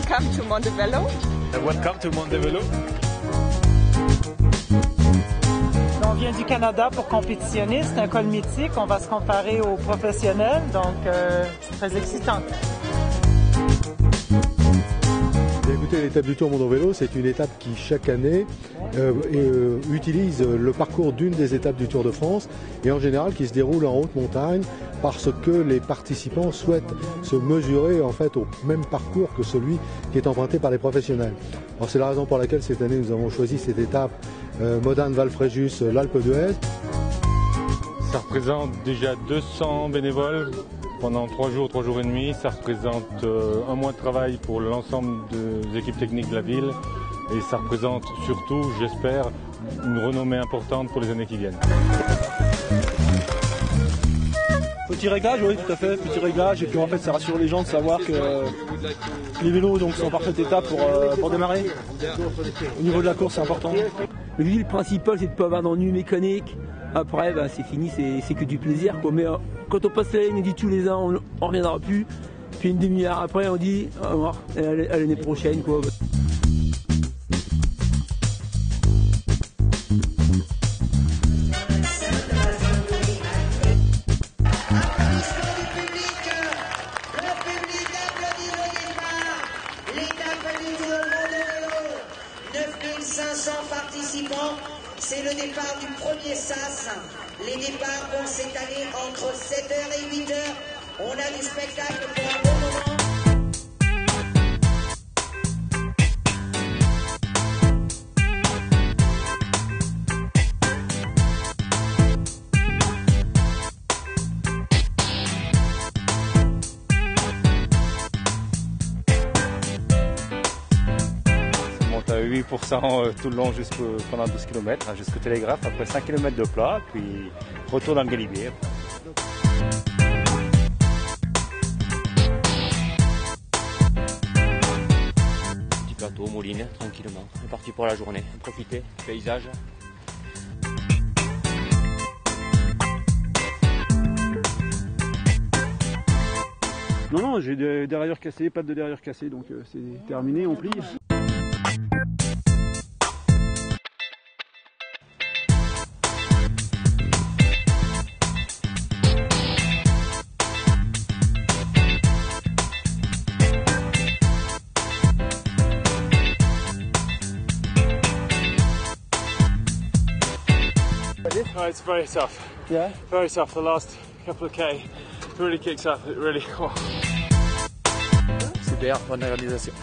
Welcome to Montevelo. Welcome to Montevelo. On vient du Canada pour compétitionner, c'est un col mythique, on va se comparer aux professionnels, donc c'est très excitant. Écoutez, l'étape du Tour Montevelo, c'est une étape qui chaque année utilise le parcours d'une des étapes du Tour de France et en général qui se déroule en haute montagne parce que les participants souhaitent se mesurer en fait au même parcours que celui qui est emprunté par les professionnels. Alors c'est la raison pour laquelle cette année nous avons choisi cette étape Modane-Val-Fréjus, l'Alpe d'Huez. Ça représente déjà 200 bénévoles pendant 3 jours et demi. Ça représente un mois de travail pour l'ensemble des équipes techniques de la ville. Et ça représente surtout, j'espère, une renommée importante pour les années qui viennent. Petit réglage, oui, tout à fait, petit réglage. Et puis en fait, ça rassure les gens de savoir que les vélos donc, sont en parfaite état pour démarrer. Au niveau de la course, c'est important. Le principal, c'est de ne pas avoir d'ennui mécanique. Après, bah, c'est fini, c'est que du plaisir, quoi. Mais quand on passe la ligne, on dit tous les ans, on ne reviendra plus. Puis une demi-heure après, on dit au revoir, à l'année prochaine, quoi. Participants, c'est le départ du premier sas. Les départs vont s'étaler entre 7h et 8h. On a du spectacle pour un bon moment. À 8% tout le long pendant 12 km, jusqu'au télégraphe, après 5 km de plat, puis retour dans le Galibier. Petit plateau, Moline, tranquillement. On est parti pour la journée, profiter, paysage. Non, j'ai des dérailleurs cassés, pattes de derrière cassées, donc c'est terminé, on plie. Oh, it's very tough. Yeah? Very tough. The last couple of K really kicks up. It really. Super, bonne organisation.